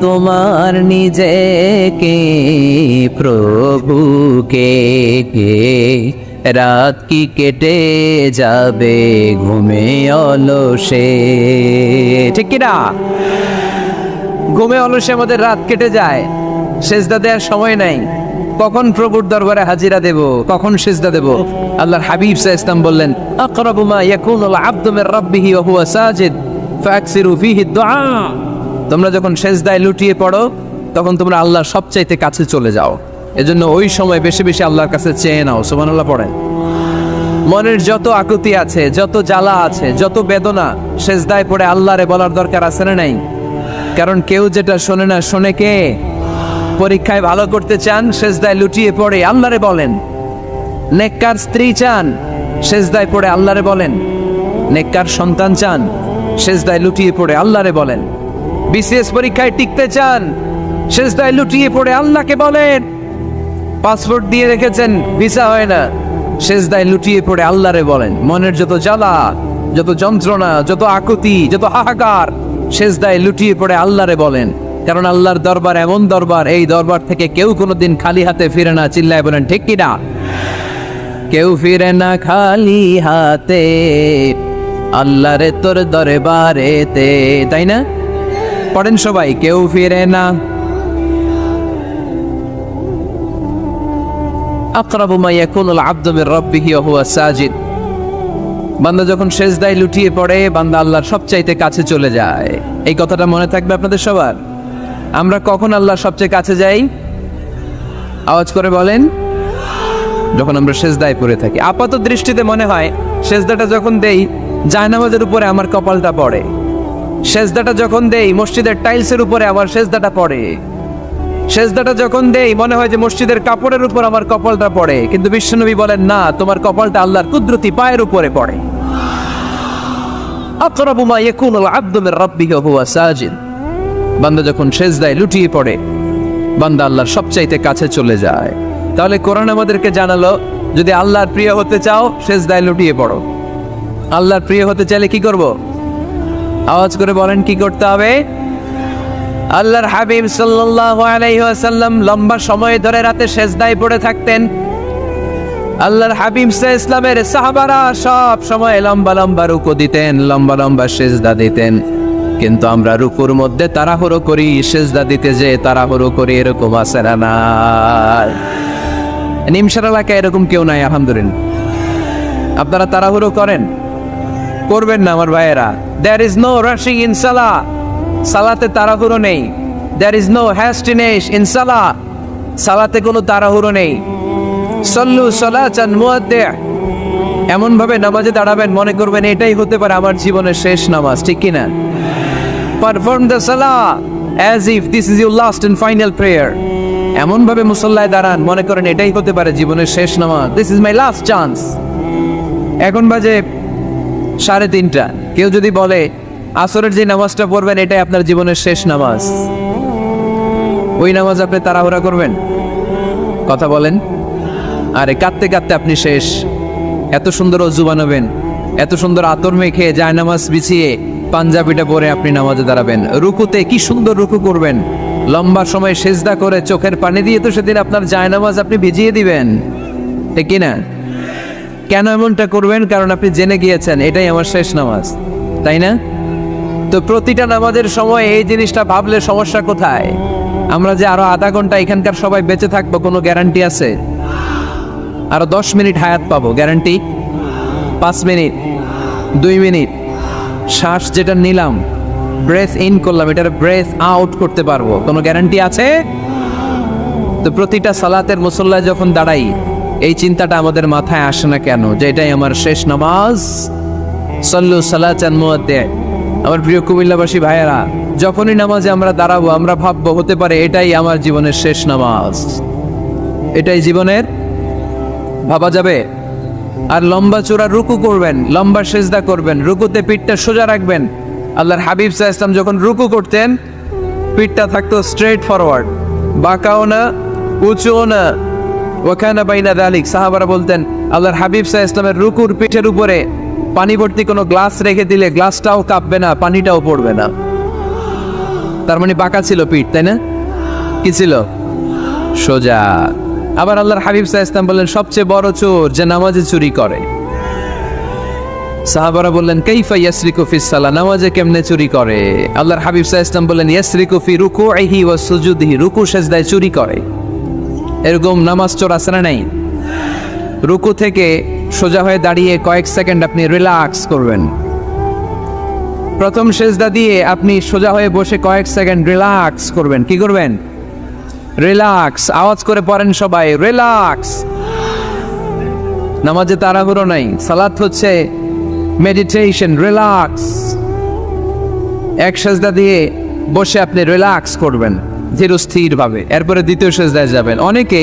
তোমার নিজেকে প্রভুকে, রাত কি কেটে যাবে ঘুমে অলসে। ঠিক কিনা? ঘুমে অলসে আমাদের রাত কেটে যায়, সেজদা দেওয়ার সময় নাই। কখন প্রভুর দরবারে হাজিরা দেব, কখন সেজদা দেব? আল্লাহর হাবিব সাল্লাল্লাহু আলাইহি ওয়াসাল্লাম বললেন, আকরাবু মা ইয়াকুনুল আবদু মির রাব্বিহি ওয়া হুয়া সাজিদ ফাকসিরু ফীহি দুআ। তোমরা যখন সেজদায় লুটিয়ে পড়ো তখন তোমরা আল্লাহর সবচাইতে কাছে চলে যাও, এজন্য ওই সময় বেশি বেশি আল্লাহর কাছে চেয়ে নাও। সুবহানাল্লাহ পড়েন। মনের যত আকুতি আছে, যত জ্বালা আছে, যত বেদনা, সেজদায় পড়ে আল্লাহরে বলার দরকার আছে না নাই? কারণ কেউ যেটা শোনে না, শোনে কে? পরীক্ষায় ভালো করতে চান, সেজদায় লুটিয়ে পড়ে আল্লাহরে বলেন। নেককার স্ত্রী চান, সেজদায় পড়ে আল্লাহরে বলেন। নেককার সন্তান চান, সেজদায় লুটিয়ে পড়ে আল্লাহরে বলেন। বিসিএস পরীক্ষায় টিকতে চান, সেজদায় লুটিয়ে পড়ে আল্লাহকে বলেন। পাসপোর্ট দিয়ে রেখেছেন, ভিসা হয় না, সেজদায় লুটিয়ে পড়ে আল্লাহরে বলেন। মনের যত জ্বালা, যত যন্ত্রণা, যত আকুতি, যত হাহাকার, সেজদায় লুটিয়ে পড়ে আল্লাহরে বলেন। কারণ আল্লাহর দরবার এমন দরবার, এই দরবার থেকে কেউ কোনোদিন খালি হাতে ফিরে না। চিল্লায় বলেন ঠিক কিনা? কেউ ফিরে না খালি হাতে আল্লাহরে তোর দরবারেতে, তাই না? পড়েন সবাই, কেউ ফিরে না। আকরাবু মা ইয়াকুনুল আবদু মির রাব্বিহি ওয়া হুয়া সাজিদ। বান্দা যখন সেজদায় লুটিয়ে পড়ে, বান্দা আল্লাহর সবচাইতে কাছে চলে যায়। এই কথাটা মনে থাকবে আপনাদের সবার। আমরা কখন আল্লাহর সবচেয়ে কাছে যাই? আওয়াজ করে বলেন। যখন আমরা সেজদায় পড়ে থাকি। আপাত দৃষ্টিতে মনে হয় সেজদাটা যখন দেই জায়নামাজের উপরে আমার কপালটা পড়ে, সেজদাটা যখন দেই মসজিদের টাইলসের উপরে আমার সেজদাটা পড়ে, সেজদাটা যখন দেই মনে হয় যে মসজিদের কাপড়ের উপর আমার কপালটা পড়ে। কিন্তু বিশ্বনবী বলেন না, তোমার কপালটা আল্লাহর কুদরতি পায়ের উপরে পড়ে। আকরাবু মা ইয়াকুনুল আবদু মির রাব্বিহি ওয়া হুয়া সাজিদ। বান্দা যখন সেজদায় লুটিয়ে পড়ে, বান্দা আল্লাহর সবচাইতে কাছে চলে যায়। তাহলে কোরআন আমাদেরকে জানালো, যদি আল্লাহর প্রিয় হতে চাও সেজদায় লুটিয়ে পড়ো। আল্লাহর প্রিয় হতে চাইলে কি করব? আওয়াজ করে বলেন, কি করতে হবে? আল্লাহর হাবিব সাল্লাল্লাহু আলাইহি ওয়াসাল্লাম লম্বা সময় ধরে রাতে সেজদায় পড়ে থাকতেন। আল্লাহর হাবিব সাল্লাল্লাহু আলাইহি ওয়াসাল্লামের সাহাবারা সব সময় লম্বা লম্বা রুকু দিতেন, লম্বা লম্বা সেজদা দিতেন। কিন্তু আমরা রুকুর মধ্যে তাড়াহুড়ো করি, সেজদা দিতে যে তাড়াহুড়ো করি, এরকম আছে না? নিমসার এলাকায় এরকম কেউ নাই আলহামদুলিল্লাহ। আপনারা তাড়াহুড়ো করেন? করবেন না আমার ভাইয়েরা। There is no rushing in salah. সালাতে তাড়াহুড়ো নেই। There is no hastiness in salah. সালাতে কোনো তাড়াহুড়ো নেই। সল্লু সালাতান মুআদ্দি'। এমন ভাবে নামাজে দাঁড়াবেন মনে করবেন এটাই হতে পারে আমার জীবনের শেষ নামাজ, ঠিক কি না? Perform the salah as if this is your last and final prayer. এমন ভাবে মুসল্লায় দাঁড়ান মনে করেন এটাই হতে পারে জীবনের শেষ নামাজ। This is my last chance. এখন বাজে 3:30। কেউ যদি বলে আসরের যে নামাজটা পড়বেন এটাই আপনার জীবনের শেষ নামাজ, ওই নামাজ আপনি তাড়াহুড়া করবেন? কথা বলেন। আরে কাঁদতে কাঁদতে আপনি শেষ। এত সুন্দর ওযু বানাবেন, এত সুন্দর আতর মেখে জায়নামাজ বিছিয়ে পাঞ্জাবিটা পরে আপনি নামাজে দাঁড়াবেন। রুকুতে কি সুন্দর রুকু করবেন, লম্বা সময় সেজদা করে চোখের পানি দিয়ে তো সেদিন আপনার জায়নামাজ আপনি ভিজিয়ে দিবেন, ঠিক কি না? কেন এমনটা করবেন? কারণ আপনি জেনে গিয়েছেন এটাই আমার শেষ নামাজ, তাই না? তো প্রতিটা নামাজের সময় এই জিনিসটা ভাবলে সমস্যা কোথায়? আমরা যে আরো আধা ঘন্টা এখানকার সবাই বেঁচে থাকবো কোনো গ্যারান্টি আছে? আরো 10 মিনিট হায়াত পাবো, গ্যারান্টি? 5 মিনিট, 2 মিনিট, শ্বাস যেটা নিলাম, ব্রেথ ইন করলাম, এটার ব্রেথ আউট করতে পারবো, কোনো গ্যারান্টি আছে? তো প্রতিটা সালাতের মুসল্লায় যখন দাঁড়াই এই চিন্তাটা আমাদের মাথায় আসে না কেন যে এটাই আমার শেষ নামাজ? সল্লু সালাতান মুআদ্দি'। আমার প্রিয় কুমিল্লাবাসী ভাইয়েরা, যখনই নামাজে আমরা দাঁড়াবো আমরা ভাববো হতে পারে এটাই আমার জীবনের শেষ নামাজ, এটাই জীবনের, ভাবা যাবে? আর লম্বা চূড়া রুকু করবেন, লম্বা সেজদা করবেন, রুকুতে পিঠটা সোজা রাখবেন। আল্লাহর হাবিব সাল্লাল্লাহু আলাইহি ওয়াসাল্লাম যখন রুকু করতেন পিঠটা থাকতো স্ট্রেট ফরওয়ার্ড, বাঁকাও না, উঁচুও না, ওয়াকানা বাইনা যালিক। সাহাবারা বলতেন আল্লাহর হাবিব সাল্লাল্লাহু আলাইহি ওয়াসাল্লামের রুকুর পিঠের উপরে পানি ভর্তি কোনো গ্লাস রেখে দিলে গ্লাসটাও কাঁপবে না, পানিটাও পড়বে না। তার মানে বাঁকা ছিল পিঠ, তাই না? কি ছিল? সোজা। আবার আল্লাহর হাবিব সাল্লাল্লাহু আলাইহি ওয়াসাল্লাম বললেন সবচেয়ে বড় চোর যে নামাজে চুরি করে। সাহাবারা বললেন কাইফা ইয়াসরিকু ফিস সালাহ, নামাজে কেমনে চুরি করে? আল্লাহর হাবিব সাল্লাল্লাহু আলাইহি ওয়াসাল্লাম বললেন ইয়াসরিকু ফি রুকুইহি ওয়া সুজুদিহি, রুকু সেজদায় চুরি করে। এরকম নামাজ চোর আছে না নাই? রুকু থেকে সোজা হয়ে দাঁড়িয়ে কয়েক সেকেন্ড আপনি রিল্যাক্স করবেন। প্রথম সেজদা দিয়ে আপনি সোজা হয়ে বসে কয়েক সেকেন্ড রিল্যাক্স করবেন। কি করবেন? রিল্যাক্স। আওয়াজ করে পড়েন সবাই, রিল্যাক্স। নামাজে তাড়াহুড়ো নাই, সালাত হচ্ছে মেডিটেশন, রিল্যাক্স। এক সেজদা দিয়ে বসে আপনি রিল্যাক্স করবেন ধীরস্থির ভাবে, এরপরে দ্বিতীয় সেজদায় যাবেন। অনেকে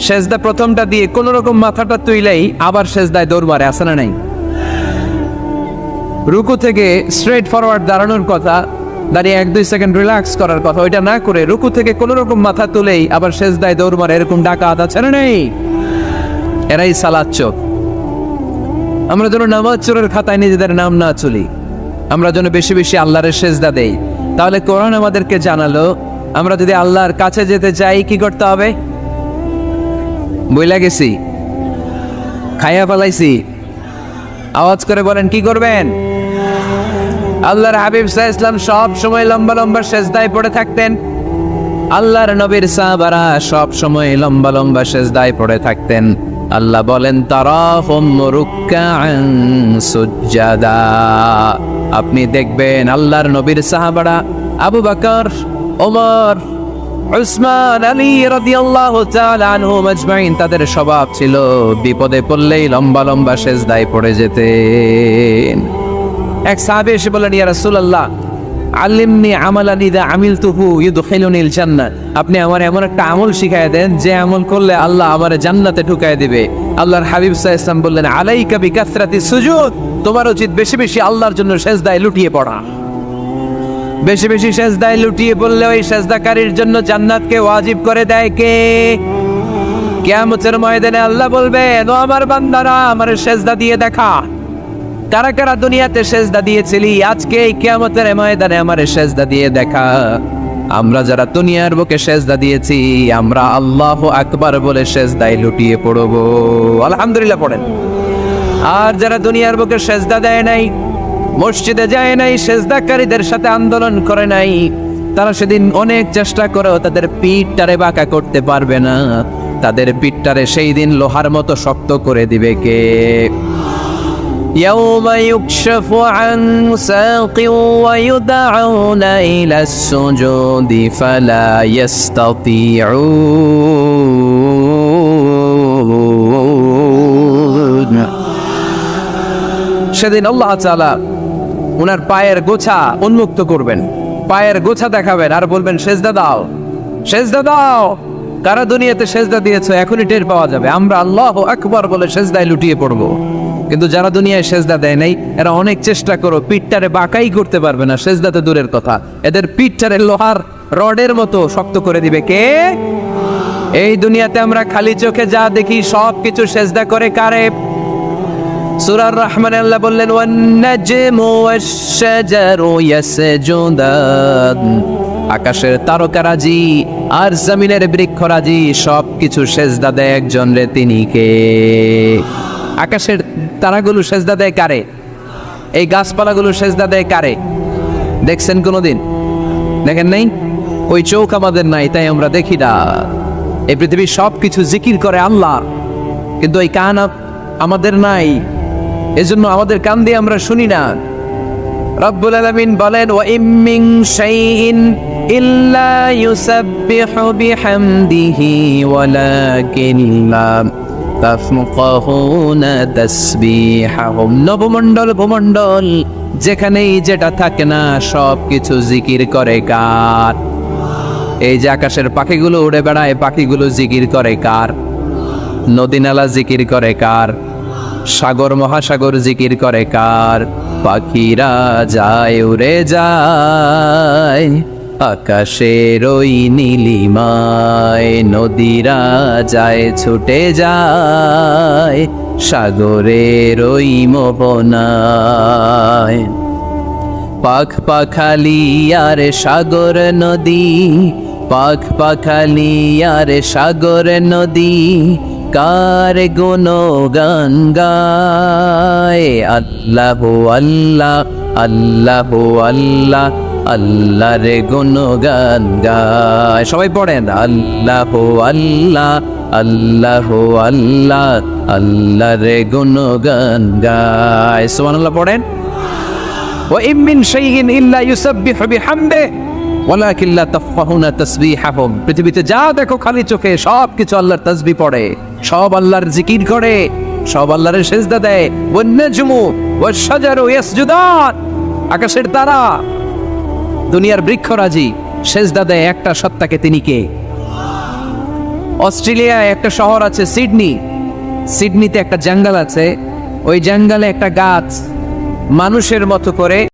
সেজদা প্রথমটা দিয়ে কোন রকম মাথাটা তুইলেই আবার সেজদায় দৌড় মারে, আছে না নাই? রুকু থেকে স্ট্রেট ফরওয়ার্ড দাঁড়ানোর কথা, দাঁড়িয়ে 1-2 সেকেন্ড রিল্যাক্স করার কথা, ওইটা না করে রুকু থেকে কোন রকম মাথা তুলেই আবার সেজদায় দৌড় মারে, এরকম ডাকাত আছে না নাই? এরাই সালাত চোর। আমরা যেন নামাজ চোরের খাতায় নিজেদের নাম না চলি, আমরা যেন বেশি বেশি আল্লাহর সেজদা দেই। তাহলে কোরআন আমাদেরকে জানালো আমরা যদি আল্লাহর কাছে যেতে চাই কি করতে হবে? বইলা গেছি, খাইয়া ফেলাইছি, আওয়াজ করে বলেন কি করবেন? আল্লাহর হাবিব সাল্লাল্লাহু আলাইহি ওয়াসাল্লাম সব সময় লম্বা লম্বা সেজদায় পড়ে থাকতেন। আল্লাহর নবীর সাহাবারা সব সময় লম্বা লম্বা সেজদায় পড়ে থাকতেন। আল্লাহ বলেন তারাহুম রুকআন সুজদা, আপনি দেখবেন আল্লাহর নবীর সাহাবারা আবু বকর, ওমর, উসমান, আলী রাদিয়াল্লাহু তাআলা আনহুম আজমাইন, তাদের স্বভাব ছিল বিপদে পড়লেই লম্বা লম্বা সেজদায় পড়ে যেতেন। এক সাহাবী এসে বললেন ইয়া রাসূলুল্লাহ আল্লিমনি আমালান ইযা আমিলতুহু ইউদখিলুনিল জান্নাহ, আপনি আমার এমন একটা আমল শিখায় দেন যে আমল করলে আল্লাহ আমারে জান্নাতে ঢুকায় দিবে। আল্লাহর হাবিব সাল্লাল্লাহু আলাইহি ওয়াসাল্লাম বললেন আলাইকা বিকাসরাতিস সুজুদ, তোমার উচিত বেশি বেশি আল্লাহর জন্য সেজদায় লুটিয়ে পড়া। বেশি বেশি সেজদায় লুটিয়ে পড়লে ওই সেজদাকারীর জন্য জান্নাতকে ওয়াজিব করে দেয় কে? কিয়ামতের ময়দানে আল্লাহ বলবেন ও আমার বান্দারা আমার সেজদা দিয়ে দেখা, কারা কারা দুনিয়াতে সেজদা দিয়েছিলি, আজকে এই কিয়ামতের ময়দানে আমার সেজদা দিয়ে দেখা। আমরা যারা দুনিয়ার বুকে সেজদা দিয়েছি আমরা আল্লাহু আকবার বলে সেজদায় লুটিয়ে পড়ব, আলহামদুলিল্লাহ পড়েন। আর যারা দুনিয়ার বুকে সেজদা দেয় নাই, মসজিদে যায় নাই, সেজদাকারীদের সাথে আন্দোলন করে নাই, তারা সেদিন অনেক চেষ্টা করেও তাদের পিঠটারে বাঁকা করতে পারবে না। তাদের পিঠটারে সেই দিন লোহার মতো শক্ত করে দিবে কে? يوم يكشف عن ساق ويدعون إلى السجود فلا يستطيعون, সেদিন আল্লাহ তাআলা ওনার পায়ের গোছা উন্মুক্ত করবেন, পায়ের গোছা দেখাবেন আর বলবেন সেজদা দাও, সেজদা দাও। কারা দুনিয়াতে সেজদা দিয়েছো এখনই টের পাওয়া যাবে। আমরা আল্লাহু আকবার বলে সেজদায় লুটিয়ে পড়বো, কিন্তু যারা দুনিয়ায় সেজদা দেয় নাই এরা অনেক চেষ্টা করো পিঠটারে বাঁকাই করতে পারবে না, সেজদাতে দূরের কথা, এদের পিঠটারে লোহার রডের মতো শক্ত করে দিবে কে? এই দুনিয়াতে আমরা খালি চোখে যা দেখি সব কিছু সেজদা করে কারে? সূরা আর-রহমানে আল্লাহ বললেন ওয়ান নাজমু ওয়াশ-শাজারু ইয়াসজুদান, আকাশের তারকারাজি আর জমিনের বৃক্ষরাজি সব কিছু সেজদা দেয় একজন রে, তিনি কে? আকাশের তারাগুলো সেজদা দেয় কারে? এই গাছপালাগুলো সেজদা দেয় কারে? দেখছেন কোনোদিন? দেখেন নাই? ওই চোখ আমাদের নাই তাই আমরা দেখি না। এই পৃথিবীর সব কিছু জিকির করে আল্লাহ, কিন্তু এই কান আমাদের নাই, এজন্য আমাদের কান দিয়ে আমরা শুনি না। রব্বুল আলামিন বলেন ওয়া ইম মিন শাইইন ইল্লা ইউসাব্বিহু বিহামদিহি ওয়ালাকিন লা তাফকাহুনা তাসবিহাহুম, নবমণ্ডল ভূমণ্ডল যেখানেই যেটা থাকে না সব কিছু জিকির করে কার? এই যে আকাশের পাখিগুলো উড়ে বেড়ায়, পাখিগুলো জিকির করে কার? নদী নালা জিকির করে কার? সাগর মহাসাগর জিকির করে কার? পাখিরা যায় উড়ে যায় আকাশের ওই নীলিমায় নদীরা যায় ছুটে যায় সাগরের ওই মোহনায়। পাখ পাখালি আর সাগর নদী, পাখ পাখালি আর সাগর নদী, কার গুণগান গায়। আল্লাহ আল্লাহ আল্লাহ আল্লাহ আল্লাহ রে গুণগান গায়। সবাই পড়েন আল্লাহ আল্লাহ আল্লাহ আল্লাহ আল্লাহ রে গুণগান গায়। সুবহানাল্লাহ পড়েন। وإن من شيء إلا يسبح بحمده ولكن لا تفقهون تسبيحهم। পৃথিবীতে যা দেখো খালি চোখে সব কিছু আল্লাহর তাসবিহ পড়ে, সব আল্লাহর জিকির করে, সব আল্লাহর সিজদা দেয়। ওয়ান-নাজমু ওয়াশ-শাজারু ইয়াসজুদান। আকাশের তারা, দুনিয়ার বৃক্ষরাজি সিজদা দেয় একটা সত্তাকে। তিনি কে? অস্ট্রেলিয়ায় একটা শহর আছে সিডনি, সিডনিতে একটা জঙ্গল আছে, ওই জঙ্গলে একটা গাছ মানুষের মতো করে